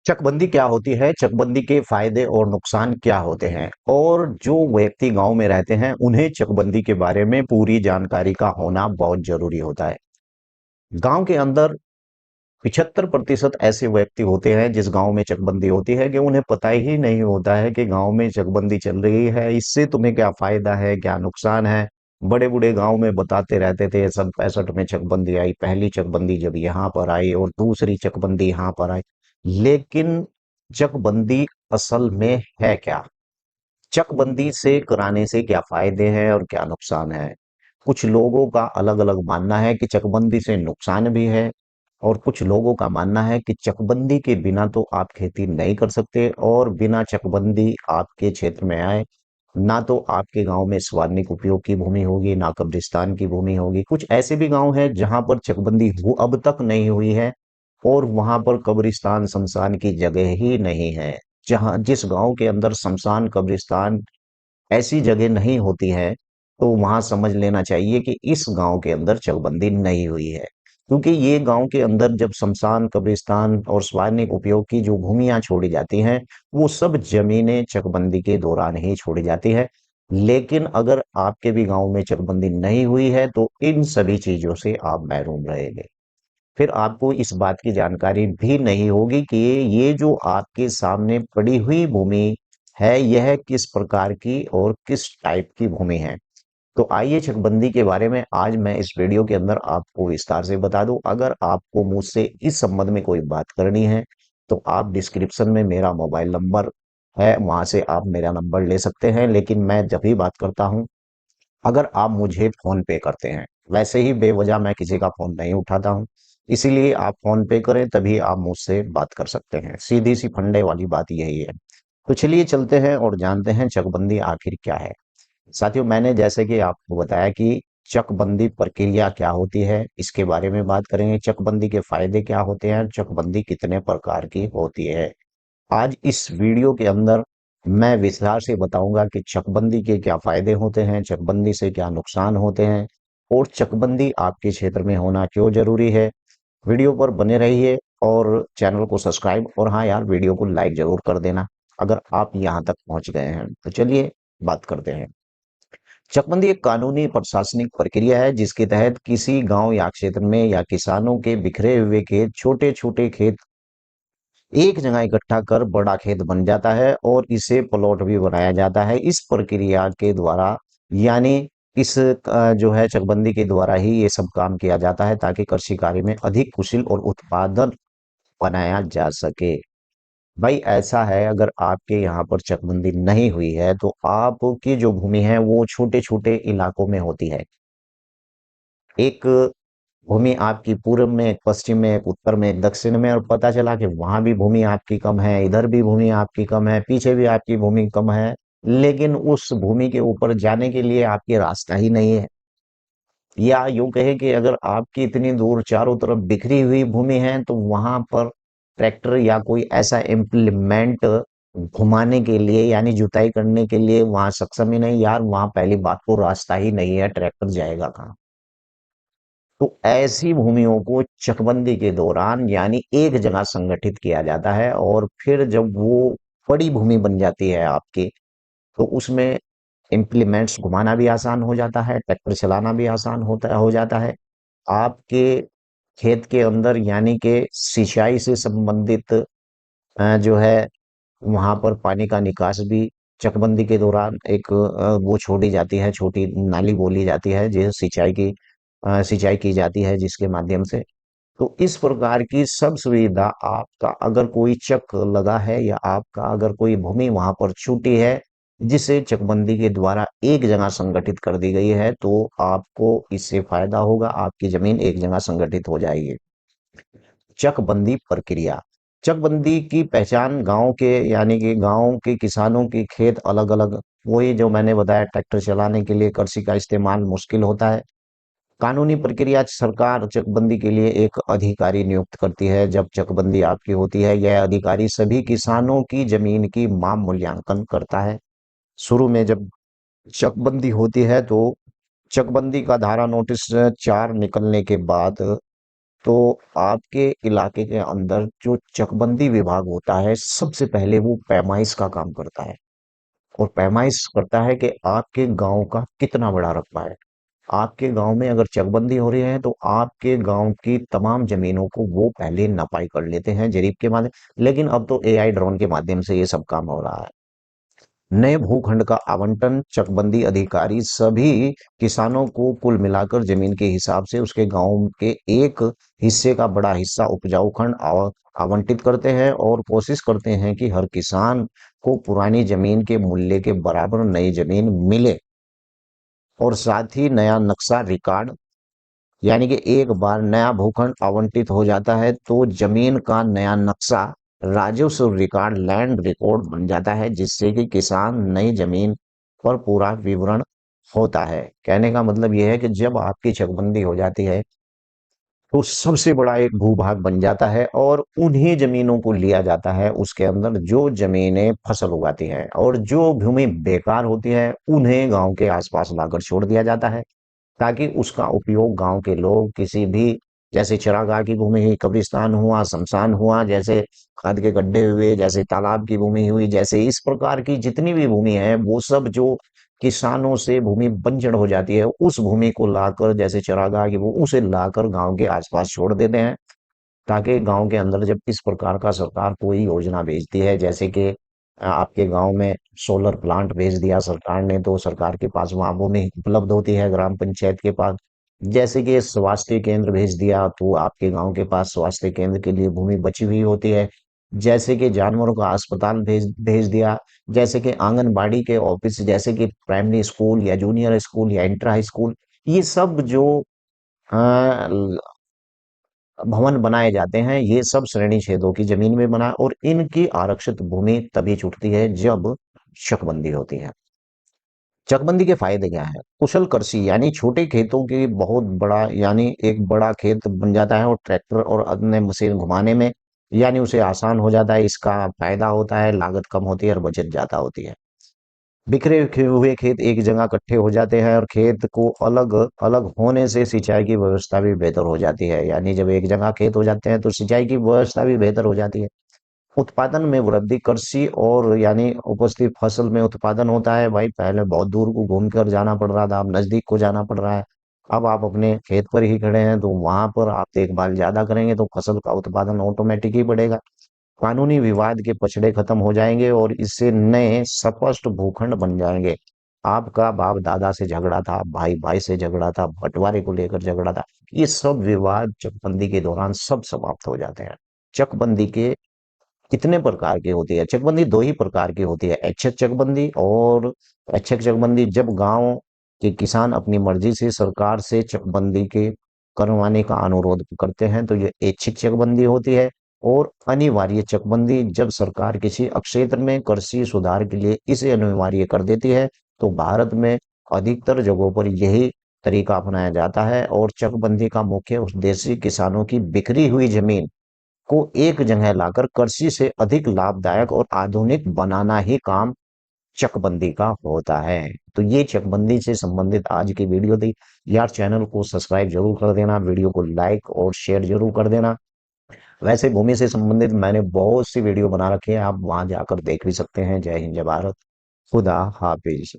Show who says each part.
Speaker 1: चकबंदी क्या होती है? चकबंदी के फायदे और नुकसान क्या होते हैं? और जो व्यक्ति गांव में रहते हैं उन्हें चकबंदी के बारे में पूरी जानकारी का होना बहुत जरूरी होता है। गांव के अंदर 75% ऐसे व्यक्ति होते हैं जिस गांव में चकबंदी होती है कि उन्हें पता ही नहीं होता है कि गांव में चकबंदी चल रही है। इससे तुम्हें क्या फायदा है, क्या नुकसान है। बड़े बूढ़े गांव में बताते रहते थे सन 65 में चकबंदी आई, पहली चकबंदी जब यहाँ पर आई और दूसरी चकबंदी यहाँ पर आई। लेकिन चकबंदी असल में है क्या? चकबंदी से कराने से क्या फायदे हैं और क्या नुकसान है? कुछ लोगों का अलग अलग मानना है कि चकबंदी से नुकसान भी है, और कुछ लोगों का मानना है कि चकबंदी के बिना तो आप खेती नहीं कर सकते, और बिना चकबंदी आपके क्षेत्र में आए ना तो आपके गांव में स्वर्णिक उपयोग की भूमि होगी, ना कब्रिस्तान की भूमि होगी। कुछ ऐसे भी गांव हैं जहां पर चकबंदी अब तक नहीं हुई है, और वहां पर कब्रिस्तान शमशान की जगह ही नहीं है। जहां जिस गांव के अंदर शमशान कब्रिस्तान ऐसी जगह नहीं होती है, तो वहां समझ लेना चाहिए कि इस गांव के अंदर चकबंदी नहीं हुई है। क्योंकि ये गांव के अंदर जब शमशान कब्रिस्तान और सार्वजनिक उपयोग की जो भूमियां छोड़ी जाती हैं, वो सब जमीनें चकबंदी के दौरान ही छोड़ी जाती है। लेकिन अगर आपके भी गांव में चकबंदी नहीं हुई है तो इन सभी चीजों से आप महरूम रहेंगे। फिर आपको इस बात की जानकारी भी नहीं होगी कि ये जो आपके सामने पड़ी हुई भूमि है, यह किस प्रकार की और किस टाइप की भूमि है। तो आइए चकबंदी के बारे में आज मैं इस वीडियो के अंदर आपको विस्तार से बता दूं। अगर आपको मुझसे इस संबंध में कोई बात करनी है तो आप डिस्क्रिप्शन में मेरा मोबाइल नंबर है, वहां से आप मेरा नंबर ले सकते हैं। लेकिन मैं जब भी बात करता हूं, अगर आप मुझे फोन पे करते हैं, वैसे ही बेवजह मैं किसी का फोन नहीं उठाता हूं, इसीलिए आप फोन पे करें तभी आप मुझसे बात कर सकते हैं। सीधी सी फंडे वाली बात यही है। तो चलिए चलते हैं और जानते हैं चकबंदी आखिर क्या है। साथियों, मैंने जैसे कि आपको बताया कि चकबंदी प्रक्रिया क्या होती है, इसके बारे में बात करेंगे। चकबंदी के फायदे क्या होते हैं, चकबंदी कितने प्रकार की होती है। आज इस वीडियो के अंदर मैं विस्तार से बताऊंगा कि चकबंदी के क्या फायदे होते हैं, चकबंदी से क्या नुकसान होते हैं, और चकबंदी आपके क्षेत्र में होना क्यों जरूरी है। वीडियो पर बने रहिए और चैनल को सब्सक्राइब, और हाँ यार, वीडियो को लाइक जरूर कर देना अगर आप यहाँ तक पहुंच गए हैं। तो चलिए बात करते हैं। चकबंदी एक कानूनी प्रशासनिक प्रक्रिया है जिसके तहत किसी गांव या क्षेत्र में या किसानों के बिखरे हुए खेत, छोटे छोटे खेत एक जगह इकट्ठा कर बड़ा खेत बन जाता है और इसे प्लॉट भी बनाया जाता है। इस प्रक्रिया के द्वारा, यानी इस जो है चकबंदी के द्वारा ही ये सब काम किया जाता है ताकि कृषि कार्य में अधिक कुशल और उत्पादन बनाया जा सके। भाई ऐसा है, अगर आपके यहाँ पर चकबंदी नहीं हुई है तो आपकी जो भूमि है वो छोटे छोटे इलाकों में होती है। एक भूमि आपकी पूर्व में, एक पश्चिम में, एक उत्तर में, एक दक्षिण में, और पता चला कि वहां भी भूमि आपकी कम है, इधर भी भूमि आपकी कम है, पीछे भी आपकी भूमि कम है। लेकिन उस भूमि के ऊपर जाने के लिए आपके रास्ता ही नहीं है। या यूं कहे कि अगर आपकी इतनी दूर चारों तरफ बिखरी हुई भूमि है तो वहां पर ट्रैक्टर या कोई ऐसा इम्प्लीमेंट घुमाने के लिए, यानी जुताई करने के लिए वहां सक्षम ही नहीं। यार वहां पहली बात तो रास्ता ही नहीं है, ट्रैक्टर जाएगा कहाँ? तो ऐसी भूमियों को चकबंदी के दौरान यानी एक जगह संगठित किया जाता है, और फिर जब वो बड़ी भूमि बन जाती है आपकी, तो उसमें इम्प्लीमेंट्स घुमाना भी आसान हो जाता है, ट्रैक्टर चलाना भी आसान होता हो जाता है। आपके खेत के अंदर यानी कि सिंचाई से संबंधित जो है वहां पर पानी का निकास भी चकबंदी के दौरान एक वो छोड़ी जाती है, छोटी नाली बोली जाती है जिसे सिंचाई की जाती है, जिसके माध्यम से। तो इस प्रकार की सब सुविधा आपका अगर कोई चक लगा है या आपका अगर कोई भूमि वहां पर छूटी है जिसे चकबंदी के द्वारा एक जगह संगठित कर दी गई है, तो आपको इससे फायदा होगा, आपकी जमीन एक जगह संगठित हो जाएगी। चकबंदी प्रक्रिया। चकबंदी की पहचान गांव के, यानी कि गांव के किसानों के खेत अलग अलग, वही जो मैंने बताया, ट्रैक्टर चलाने के लिए कृषि का इस्तेमाल मुश्किल होता है। कानूनी प्रक्रिया। सरकार चकबंदी के लिए एक अधिकारी नियुक्त करती है। जब चकबंदी आपकी होती है, यह अधिकारी सभी किसानों की जमीन की माप मूल्यांकन करता है। शुरू में जब चकबंदी होती है तो चकबंदी का धारा नोटिस 4 निकलने के बाद तो आपके इलाके के अंदर जो चकबंदी विभाग होता है, सबसे पहले वो पैमाइश का काम करता है और पैमाइश करता है कि आपके गांव का कितना बड़ा रकबा है। आपके गांव में अगर चकबंदी हो रही है तो आपके गांव की तमाम जमीनों को वो पहले नपाई कर लेते हैं जरीब के माध्यम। लेकिन अब तो एआई ड्रोन के माध्यम से ये सब काम हो रहा है। नए भूखंड का आवंटन चकबंदी अधिकारी सभी किसानों को कुल मिलाकर जमीन के हिसाब से उसके गांव के एक हिस्से का बड़ा हिस्सा उपजाऊ खंड आवंटित करते हैं और कोशिश करते हैं कि हर किसान को पुरानी जमीन के मूल्य के बराबर नई जमीन मिले। और साथ ही नया नक्शा रिकॉर्ड, यानी कि एक बार नया भूखंड आवंटित हो जाता है तो जमीन का नया नक्शा राजस्व रिकॉर्ड लैंड रिकॉर्ड बन जाता है, जिससे कि किसान नई जमीन पर पूरा विवरण होता है। कहने का मतलब यह है कि जब आपकी चकबंदी हो जाती है तो सबसे बड़ा एक भूभाग बन जाता है और उन्हीं जमीनों को लिया जाता है। उसके अंदर जो जमीनें फसल उगाती हैं और जो भूमि बेकार होती है उन्हें गांव के आसपास लाकर छोड़ दिया जाता है, ताकि उसका उपयोग गांव के लोग किसी भी, जैसे चरागाह की भूमि हुई, कब्रिस्तान हुआ, शमशान हुआ, जैसे खाद के गड्ढे हुए, जैसे तालाब की भूमि हुई, जैसे इस प्रकार की जितनी भी भूमि है वो सब जो किसानों से भूमि बंजर हो जाती है उस भूमि को लाकर, जैसे चरागाह की वो उसे लाकर गांव के आसपास छोड़ देते हैं। ताकि गांव के अंदर जब इस प्रकार का सरकार कोई योजना भेजती है, जैसे कि आपके गांव में सोलर प्लांट भेज दिया सरकार ने, तो सरकार के पास वहां भूमि उपलब्ध होती है ग्राम पंचायत के पास। जैसे कि स्वास्थ्य केंद्र भेज दिया तो आपके गांव के पास स्वास्थ्य केंद्र के लिए भूमि बची हुई होती है। जैसे कि जानवरों का अस्पताल भेज भेज दिया, जैसे कि आंगनबाड़ी के ऑफिस, जैसे कि प्राइमरी स्कूल या जूनियर स्कूल या इंटर हाई स्कूल, ये सब जो भवन बनाए जाते हैं ये सब श्रेणी छेदों की जमीन में बना, और इनकी आरक्षित भूमि तभी छूटती है जब चकबंदी होती है। चकबंदी के फायदे क्या है? कुशल कृषि, यानी छोटे खेतों की बहुत बड़ा, यानी एक बड़ा खेत बन जाता है और ट्रैक्टर और अन्य मशीन घुमाने में यानी उसे आसान हो जाता है। इसका फायदा होता है, लागत कम होती है और बचत ज्यादा होती है। बिखरे हुए खेत एक जगह इकट्ठे हो जाते हैं और खेत को अलग अलग होने से सिंचाई की व्यवस्था भी बेहतर हो जाती है। यानी जब एक जगह खेत हो जाते हैं तो सिंचाई की व्यवस्था भी बेहतर हो जाती है। उत्पादन में वृद्धि, कृषि और यानी उपस्थित फसल में उत्पादन होता है। भाई पहले बहुत दूर को घूम कर जाना पड़ रहा था, अब नजदीक को जाना पड़ रहा है। अब आप अपने खेत पर ही खड़े हैं तो वहां पर आप देखभाल ज्यादा करेंगे तो फसल का उत्पादन ऑटोमेटिक ही बढ़ेगा। कानूनी विवाद के पछड़े खत्म हो जाएंगे और इससे नए स्पष्ट भूखंड बन जाएंगे। आपका बाप दादा से झगड़ा था, भाई भाई से झगड़ा था, बंटवारे को लेकर झगड़ा था, ये सब विवाद चकबंदी के दौरान सब समाप्त हो जाते हैं। चकबंदी के कितने प्रकार की होती है? चकबंदी दो ही प्रकार की होती है, ऐच्छिक चकबंदी और ऐच्छिक चकबंदी। जब गांव के किसान अपनी मर्जी से सरकार से चकबंदी के करवाने का अनुरोध करते हैं तो ये ऐच्छिक चकबंदी होती है। और अनिवार्य चकबंदी, जब सरकार किसी क्षेत्र में कृषि सुधार के लिए इसे अनिवार्य कर देती है। तो भारत में अधिकतर जगहों पर यही तरीका अपनाया जाता है और चकबंदी का मुख्य उद्देश्य किसानों की बिखरी हुई जमीन को एक जगह लाकर कृषि से अधिक लाभदायक और आधुनिक बनाना ही काम चकबंदी का होता है। तो ये चकबंदी से संबंधित आज की वीडियो थी। यार चैनल को सब्सक्राइब जरूर कर देना, वीडियो को लाइक और शेयर जरूर कर देना। वैसे भूमि से संबंधित मैंने बहुत सी वीडियो बना रखी है, आप वहां जाकर देख भी सकते हैं। जय हिंद, जय भारत, खुदा हाफिज।